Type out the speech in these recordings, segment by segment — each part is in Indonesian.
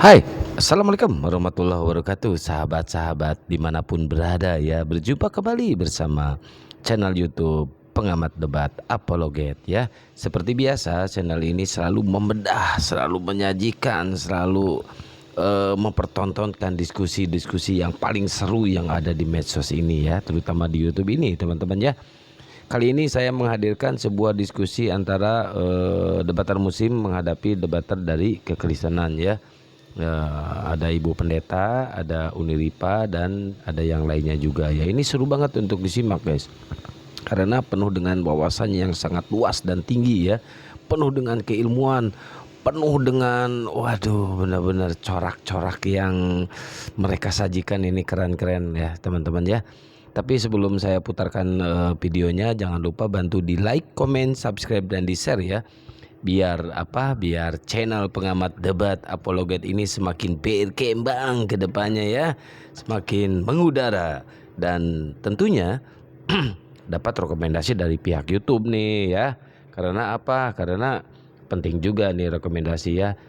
Hai, Assalamualaikum warahmatullahi wabarakatuh. Sahabat-sahabat dimanapun berada ya, berjumpa kembali bersama channel YouTube Pengamat Debat Apologet ya. Seperti biasa, channel ini selalu membedah, selalu menyajikan, selalu mempertontonkan diskusi-diskusi yang paling seru yang ada di medsos ini ya, terutama di YouTube ini teman-teman ya. Kali ini saya menghadirkan sebuah diskusi antara debater muslim menghadapi debater dari kekristenan ya. Ada Ibu Pendeta, ada Uniripa, dan ada yang lainnya juga ya. Ini seru banget untuk disimak guys, karena penuh dengan wawasan yang sangat luas dan tinggi ya, penuh dengan keilmuan, penuh dengan waduh benar-benar corak-corak yang mereka sajikan. Ini keren-keren ya teman-teman ya. Tapi sebelum saya putarkan videonya, jangan lupa bantu di like, comment, subscribe, dan di share ya. Biar channel Pengamat Debat Apologet ini semakin berkembang ke depannya ya, semakin mengudara, dan tentunya dapat rekomendasi dari pihak YouTube nih ya. Karena apa? Karena penting juga nih rekomendasi ya.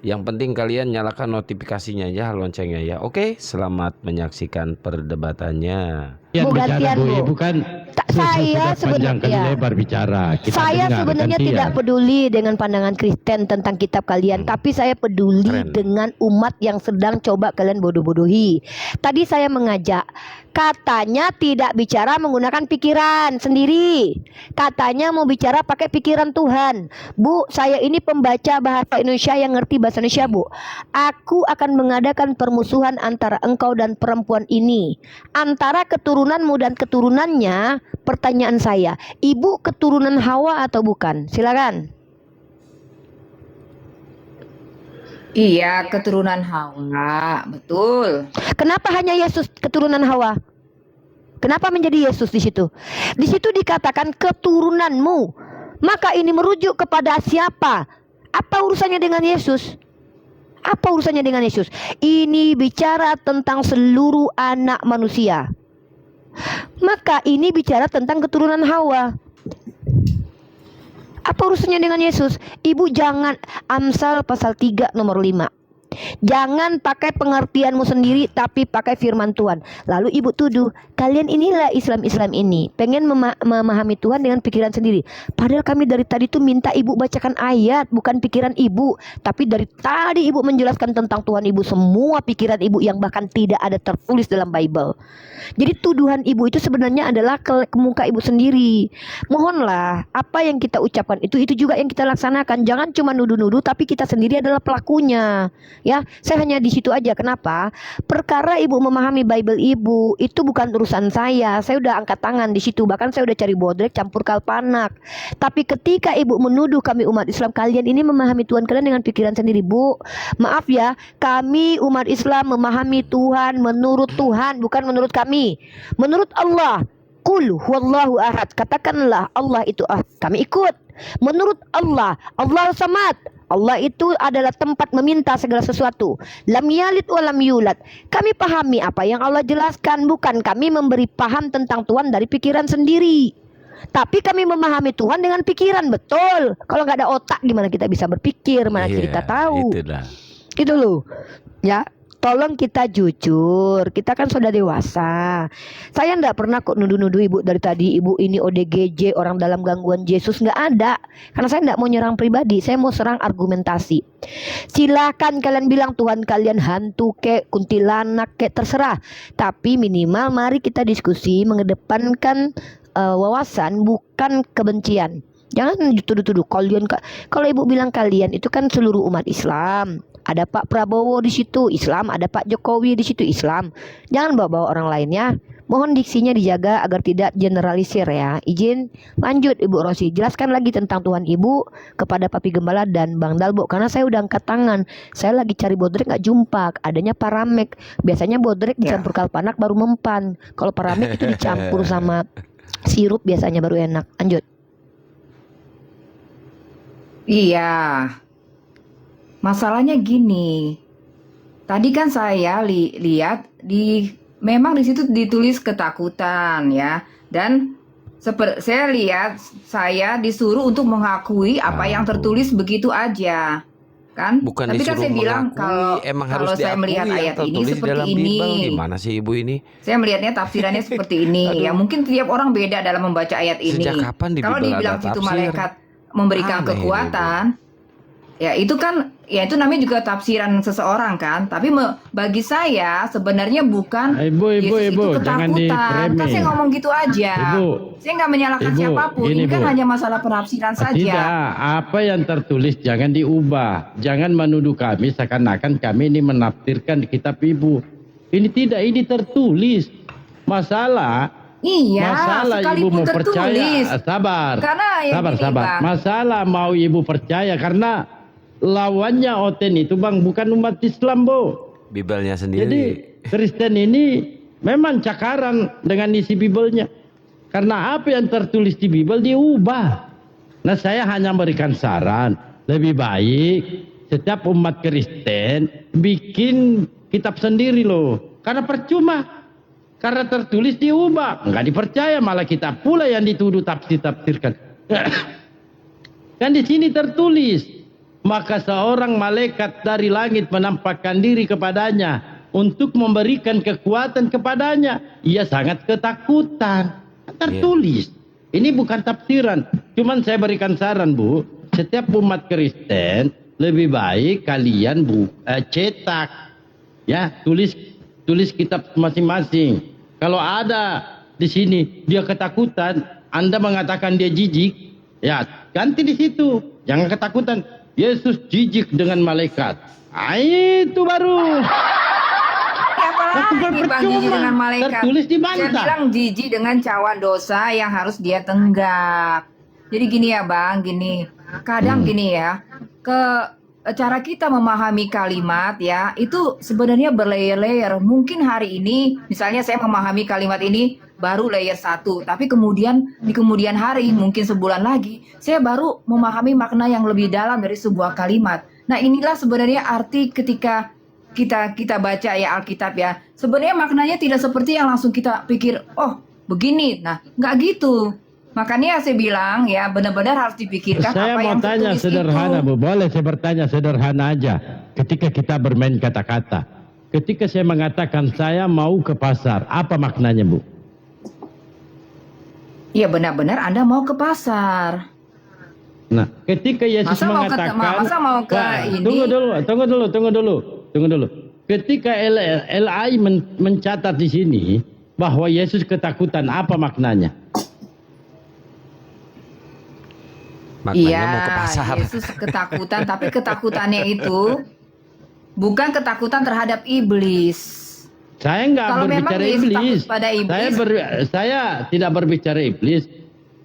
Yang penting kalian nyalakan notifikasinya ya, loncengnya ya. Oke, selamat menyaksikan perdebatannya. Bu, gantian Bu. Ibu kan Saya sebenarnya lebar bicara. saya sebenarnya tidak peduli dengan pandangan Kristen tentang kitab kalian, tapi saya peduli Keren. dengan umat yang sedang coba kalian bodoh-bodohi. Tadi saya mengajak, katanya tidak bicara menggunakan pikiran sendiri. Katanya mau bicara pakai pikiran Tuhan. Bu, saya ini pembaca bahasa Indonesia yang ngerti bahasa Indonesia, Bu. Aku akan mengadakan permusuhan antara engkau dan perempuan ini. Antara keturunanmu dan keturunannya. Pertanyaan saya, ibu keturunan Hawa atau bukan? Silakan. Iya, keturunan Hawa, betul. Kenapa hanya Yesus keturunan Hawa? Kenapa menjadi Yesus di situ? Di situ dikatakan keturunanmu. Maka ini merujuk kepada siapa? Apa urusannya dengan Yesus? Apa urusannya dengan Yesus? Ini bicara tentang seluruh anak manusia. Maka ini bicara tentang keturunan Hawa. Apa urusannya dengan Yesus? Ibu jangan, Amsal pasal 3 nomor 5. Jangan pakai pengertianmu sendiri, tapi pakai firman Tuhan. Lalu ibu tuduh, kalian inilah Islam-Islam ini pengen memahami Tuhan dengan pikiran sendiri. Padahal kami dari tadi tuh minta ibu bacakan ayat, bukan pikiran ibu. Tapi dari tadi ibu menjelaskan tentang Tuhan ibu, semua pikiran ibu yang bahkan tidak ada tertulis dalam Bible. Jadi tuduhan ibu itu sebenarnya adalah ke muka ibu sendiri. Mohonlah apa yang kita ucapkan itu juga yang kita laksanakan. Jangan cuma nuduh-nuduh, tapi kita sendiri adalah pelakunya. Ya, saya hanya di situ aja. Kenapa? Perkara ibu memahami Bible ibu itu bukan urusan saya. Saya udah angkat tangan di situ. Bahkan saya udah cari bodrek campur kalpanak. Tapi ketika ibu menuduh kami umat Islam, kalian ini memahami Tuhan kalian dengan pikiran sendiri, Bu. Maaf ya, kami umat Islam memahami Tuhan menurut Tuhan, bukan menurut kami. Menurut Allah. Qul huwallahu ahad. Katakanlah Allah itu ahad. Kami ikut. Menurut Allah, Allah samad. Allah itu adalah tempat meminta segala sesuatu. Lam yalid wa lam yulad. Kami pahami apa yang Allah jelaskan, bukan kami memberi paham tentang Tuhan dari pikiran sendiri. Tapi kami memahami Tuhan dengan pikiran, betul. Kalau nggak ada otak, gimana kita bisa berpikir? Mana kita tahu? Itulah. Gitu loh. Ya. Tolong kita jujur, kita kan sudah dewasa. Saya enggak pernah kok nuduh-nuduh ibu dari tadi, ibu ini ODGJ, orang dalam gangguan Yesus, nggak ada. Karena saya enggak mau nyerang pribadi, saya mau serang argumentasi. Silahkan kalian bilang Tuhan kalian hantu kek, kuntilanak kek, terserah. Tapi minimal mari kita diskusi mengedepankan wawasan, bukan kebencian. Jangan dituduh-tuduh kalian. Kalau ibu bilang kalian, itu kan seluruh umat Islam. Ada Pak Prabowo di situ Islam, ada Pak Jokowi di situ Islam. Jangan bawa-bawa orang lain ya. Mohon diksinya dijaga agar tidak generalisir ya. Izin lanjut Ibu Rosi, jelaskan lagi tentang Tuhan Ibu kepada Papi Gembala dan Bang Dalbo. Karena saya udah angkat tangan. Saya lagi cari bodrek nggak jumpa. Adanya paramek. Biasanya bodrek dicampur kalpanak baru mempan. Kalau paramek itu dicampur sama sirup biasanya baru enak. Lanjut. Iya. Masalahnya gini. Tadi kan saya lihat memang di situ ditulis ketakutan ya. Dan saya lihat saya disuruh untuk mengakui apa yang tertulis begitu aja. kan? Bukan Tapi kan disuruh saya bilang mengakui, emang harus kalau saya diakui melihat yang ayat ini tertulis seperti dalam ini. Bible. Gimana sih Ibu ini? Saya melihatnya tafsirannya seperti ini. Ya mungkin tiap orang beda dalam membaca ayat ini. Sejak kapan di Kalau Bible dibilang ada situ tafsir? malaikat memberikan Aneh ini, kekuatan, ya itu kan, ya itu namanya juga tafsiran seseorang kan. Tapi bagi saya sebenarnya bukan Yesus itu jangan ketakutan. Kan saya di-framing. ngomong gitu aja. Ibu, Saya nggak menyalahkan Ibu, siapapun. ini, Ini kan Bu. hanya masalah penafsiran saja. Tidak, apa yang tertulis jangan diubah. Jangan menuduh kami seakan-akan kami ini menafsirkan di kitab Ibu. Ini tidak, ini tertulis. Masalah Iya, Ibu sekalipun mau tertulis. percaya, sabar, Karena ya gini, sabar. Bang. Masalah mau Ibu percaya karena lawannya Oten itu Bang bukan umat Islam, Bu. Biblenya Jadi sendiri. Kristen ini memang cakaran dengan isi Biblenya. Karena apa yang tertulis di Bible diubah. Nah saya hanya memberikan saran, lebih baik setiap umat Kristen bikin kitab sendiri loh. Karena percuma. Karena tertulis diubah, nggak dipercaya, malah kita pula yang dituduh tafsir-tafsirkan. Kan di sini tertulis, maka seorang malaikat dari langit menampakkan diri kepadanya untuk memberikan kekuatan kepadanya. Ia sangat ketakutan. Tertulis. Ini bukan tafsiran. Cuman saya berikan saran, Bu, setiap umat Kristen lebih baik kalian cetak, ya, tulis kitab masing-masing. Kalau ada di sini dia ketakutan, Anda mengatakan dia jijik, ya ganti di situ. Jangan ketakutan. Yesus jijik dengan malaikat. Itu baru. Apalagi Bang jijik dengan malaikat. Tertulis di mana? Saya bilang jijik dengan cawan dosa yang harus dia tenggak. Jadi gini ya Bang, gini. Kadang gini ya, cara kita memahami kalimat ya, itu sebenarnya berlayer-layer. Mungkin hari ini, misalnya saya memahami kalimat ini baru layer 1, tapi kemudian di kemudian hari, mungkin sebulan lagi, saya baru memahami makna yang lebih dalam dari sebuah kalimat. Nah inilah sebenarnya arti ketika kita baca ya Alkitab ya. Sebenarnya maknanya tidak seperti yang langsung kita pikir, oh begini. Nah nggak gitu. Makanya saya bilang ya benar-benar harus dipikirkan Saya apa mau yang tanya tertulis sederhana, itu. Bu. Boleh saya bertanya sederhana aja. Ketika kita bermain kata-kata, ketika saya mengatakan saya mau ke pasar, apa maknanya, Bu? Ya benar-benar Anda mau ke pasar. Nah, ketika Yesus Masa mau ke- mengatakan, masa mau ke Wah, ini? tunggu dulu. Ketika LAI mencatat di sini bahwa Yesus ketakutan, apa maknanya? Maknanya mau ke pasar. Yesus ketakutan, tapi ketakutannya itu bukan ketakutan terhadap iblis. Saya nggak Kalau memang berbicara Yesus iblis. takut pada iblis. Saya tidak berbicara iblis.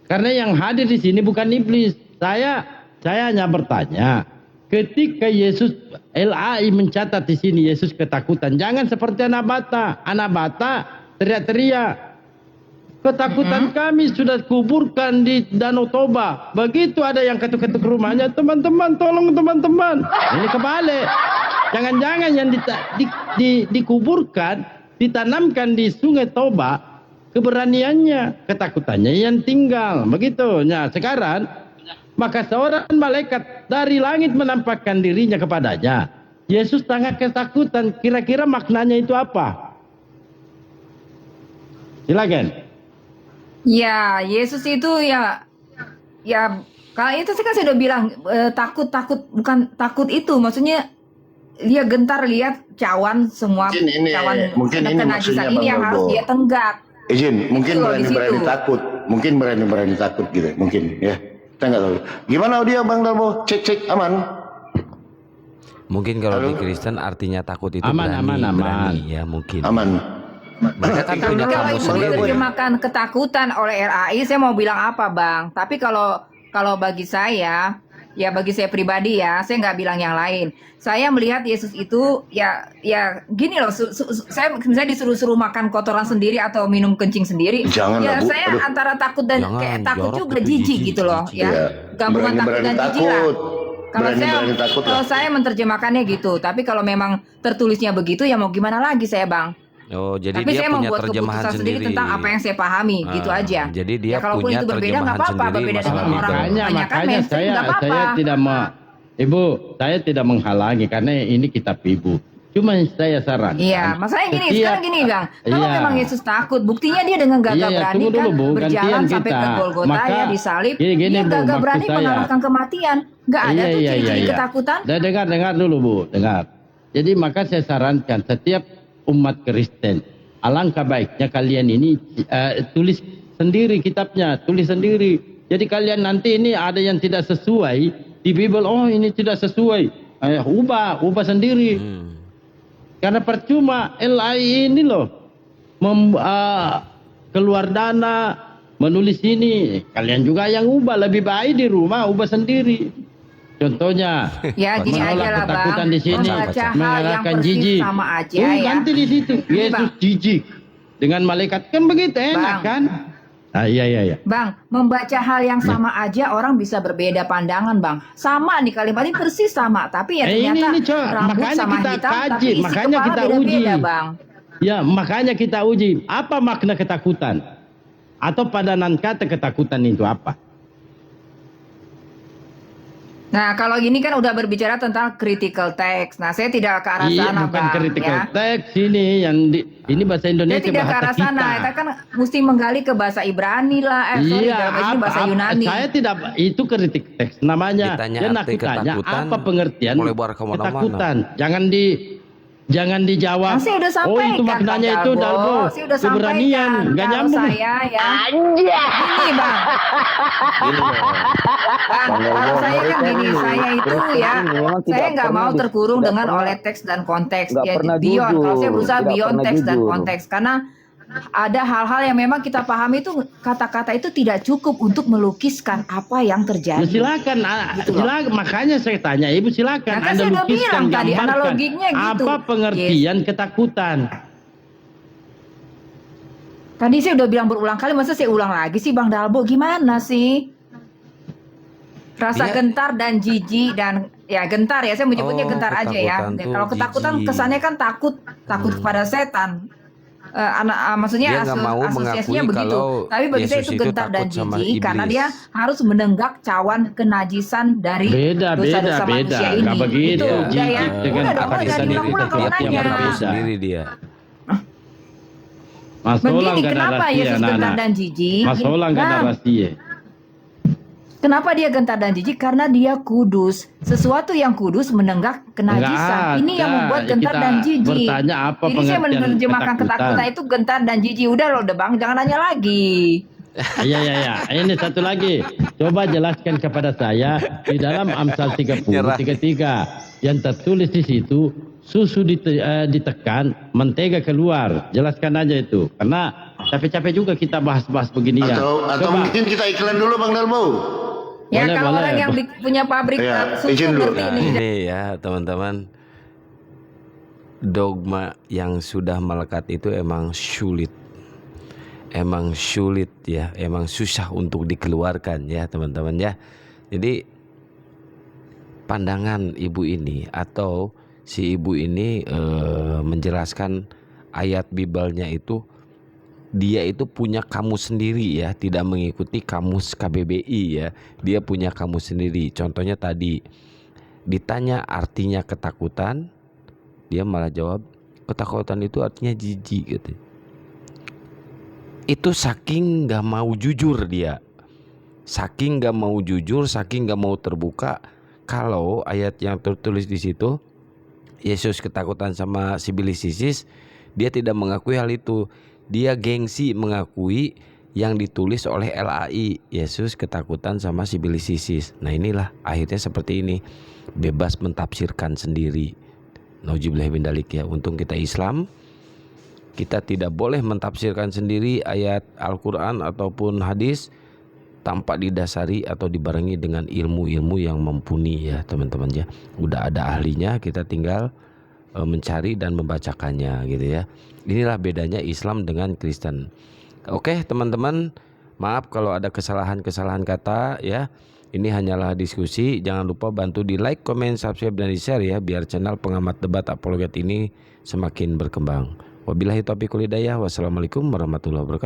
Karena yang hadir di sini bukan iblis. Saya hanya bertanya, ketika Yesus LAI mencatat di sini Yesus ketakutan, jangan seperti anak bata. Anak bata teriak-teriak. Ketakutan kami sudah kuburkan di Danau Toba. Begitu ada yang ketuk-ketuk rumahnya, teman-teman, tolong teman-teman. Ini kebalik. Jangan-jangan yang dikuburkan, ditanamkan di Sungai Toba, keberaniannya, ketakutannya yang tinggal. Begitu. Nah, sekarang, maka seorang malaikat dari langit menampakkan dirinya kepadanya. Yesus sangat ketakutan. Kira-kira maknanya itu apa? Silakan. Ya, Yesus itu ya kalau itu sih kan saya udah bilang takut bukan takut itu, maksudnya dia gentar lihat cawan semua Mungkin ini kenajisan maksudnya ini Bang yang harus Dalbo. dia tenggak. Izin, mungkin Itu loh, di berani-berani situ. takut. Mungkin berani-berani takut gitu. Mungkin ya. Kita nggak tahu. Gimana audio Bang Dalbo? Cek aman. Mungkin kalau Halo? di Kristen artinya takut itu Aman, berani, aman. berani ya mungkin. Aman. Mereka kan punya Kalau kamus itu sendiri. diterjemahkan ketakutan oleh RAI, saya mau bilang apa Bang? Tapi kalau bagi saya, ya bagi saya pribadi ya, saya nggak bilang yang lain. Saya melihat Yesus itu ya gini loh, saya misalnya disuruh makan kotoran sendiri atau minum kencing sendiri, Jangan ya lah, Bu. saya Aduh. antara takut dan Jangan, kayak takut jorok juga itu, jijik jijik, gitu loh, jijik. ya. Iya. Gabungan takut dan Berani-berani jijik lah. takut. Kalau Berani-berani takut lah. kalau saya menerjemahkannya gitu, tapi kalau memang tertulisnya begitu ya mau gimana lagi saya Bang. Oh, jadi Tapi dia saya punya membuat terjemahan keputusan sendiri sendiri tentang apa yang saya pahami, gitu Ah, aja. jadi dia ya, kalaupun punya itu berbeda nggak terjemahan apa-apa, sendiri berbeda dengan masalah orang Bible. kebanyakan Makanya mainstream nggak apa-apa. saya tidak mau Ibu, saya tidak menghalangi karena ini kitab Ibu. Cuma saya sarankan. Iya, masalahnya gini, sekarang gini Bang. Kalau Iya. memang Yesus takut, buktinya dia dengan gagah Iya, berani tunggu kan dulu, Bu, berjalan gantian sampai kita. ke Golgota Maka, ya disalib. gini, Dia Bu, gagah maksud berani saya. mengalahkan kematian. Nggak ada tuh ciri-ciri ketakutan. Dengar dulu Bu, dengar. Jadi maka saya sarankan setiap umat Kristen, alangkah baiknya kalian ini tulis sendiri kitabnya, tulis sendiri. Jadi kalian nanti ini ada yang tidak sesuai di Bible, oh ini tidak sesuai, ubah sendiri. Karena percuma LAI ini loh keluar dana menulis ini, kalian juga yang ubah, lebih baik di rumah ubah sendiri. Contohnya, Ya gini aja menolak lah Bang, ketakutan di sini, membaca hal yang mengalahkan persis jijik. sama aja ya. Nanti di situ Ini, Yesus Bang. jijik dengan malaikat, kan begitu enak Bang. kan? Iya. Bang, membaca hal yang sama aja orang bisa berbeda pandangan Bang. Sama nih kalimat ini persis sama, tapi ya ternyata ini coba, rambut makanya sama kita hitam, kaji, tapi isi makanya kepala kita beda-beda uji. Bang. Ya, makanya kita uji apa makna ketakutan atau padanan kata ketakutan itu apa? Nah, kalau gini kan udah berbicara tentang critical text. Nah, saya tidak ke arah Iya, sana, bukan Bang. critical Ya. text ini yang ini bahasa Saya Indonesia, tidak ke bahasa arah sana. kita. Kita kan mesti menggali ke bahasa Ibrani lah. Dalam hal ini bahasa Yunani. Saya tidak, itu kritik teks namanya. Ditanya Dan arti aku tanya ketakutan, apa pengertian mulai bar kemana-mana. ketakutan. Jangan dijawab. Nah, saya udah Oh itu sampaikan, maknanya Bang itu Dalbo. Dalbo. Saya udah Keberanian, sampaikan. nggak Kalau nyambung. saya ya. Ini Bang. Bang, kalau saya kan gini, saya itu ya, saya nggak mau terkurung dengan oleh teks dan konteks. Ya, beyond. Kalau saya berusaha beyond teks dan konteks, karena ada hal-hal yang memang kita pahami itu kata-kata itu tidak cukup untuk melukiskan apa yang Ya, terjadi. silakan, silakan. Makanya saya tanya, Ibu silakan Nah, kan Anda saya udah lukiskan, bilang tadi, gambarkan analoginya gitu. apa pengertian ketakutan. Tadi saya udah bilang berulang kali, masa saya ulang lagi sih Bang Dalbo? Gimana sih? Rasa Dia- gentar dan jijik dan ya gentar ya, saya menyebutnya Oh, gentar aja ya. ketakutan tuh Kalau ketakutan jijik. kesannya kan takut kepada setan. Maksudnya Dia nggak mau asosiasinya mengakui begitu. kalau Tapi bagi saya Yesus itu itu gentar dan takut sama jijik karena iblis. dia harus menenggak cawan kenajisan dari dosa-dosa manusia ini. Nggak begitu. Itu udah ya. Jijik dengan Udah dong, apa jangan sendiri, diulang-ulang kalau tetap yang nanya. berbeda. sendiri dia. Mas Solang Begini, nggak ada kenapa rahasia, Yesus gentar anak-anak. dan jijik? Mas Solang nggak ada Nah, rahasia. kenapa dia gentar dan jijik? Karena dia kudus. Sesuatu yang kudus menenggak kenajisan. Nggak Ini yang ada. membuat gentar Kita dan jijik. bertanya apa Jadi saya pengertian menerjemahkan ketakutan. ketakutan itu gentar dan jijik. Udah loh, Bang, jangan nanya lagi. Iya. Ini satu lagi. Coba jelaskan kepada saya di dalam Amsal 30:33 yang tertulis di situ susu ditekan, mentega keluar. Jelaskan aja itu. Karena capek-capek juga kita bahas-bahas begini ya. Atau Coba. mungkin kita iklan dulu Bang Dalbo. Ya Boleh, kalau boleh. orang yang punya pabrik Ya, susu izin dulu. ngerti Nah, ini. ini ya teman-teman, dogma yang sudah melekat itu emang sulit ya, emang susah untuk dikeluarkan ya teman-teman ya. Jadi pandangan ibu ini atau si ibu ini menjelaskan ayat Biblenya itu, dia itu punya kamus sendiri ya, tidak mengikuti kamus KBBI ya. Dia punya kamus sendiri. Contohnya tadi ditanya artinya ketakutan, dia malah jawab ketakutan itu artinya jijik gitu. Itu saking gak mau jujur dia. Saking gak mau jujur, saking gak mau terbuka. Kalau ayat yang tertulis di situ, Yesus ketakutan sama Sibilis Sisis, dia tidak mengakui hal itu. Dia gengsi mengakui yang ditulis oleh LAI, Yesus ketakutan sama Sibilis Sisis. Nah inilah akhirnya seperti ini, bebas mentafsirkan sendiri. Nauzubillah min dzalik ya. Untung kita Islam, kita tidak boleh mentafsirkan sendiri ayat Al-Quran ataupun hadis tanpa didasari atau dibarengi dengan ilmu-ilmu yang mumpuni ya teman-teman ya. Udah ada ahlinya, kita tinggal mencari dan membacakannya gitu ya. Inilah bedanya Islam dengan Kristen. Oke teman-teman, maaf kalau ada kesalahan-kesalahan kata ya. Ini hanyalah diskusi. Jangan lupa bantu di like, comment, subscribe, dan di share ya, biar channel Pengamat Debat Apologet ini semakin berkembang. Wabillahi taufiq wal hidayah. Wassalamualaikum warahmatullahi wabarakatuh.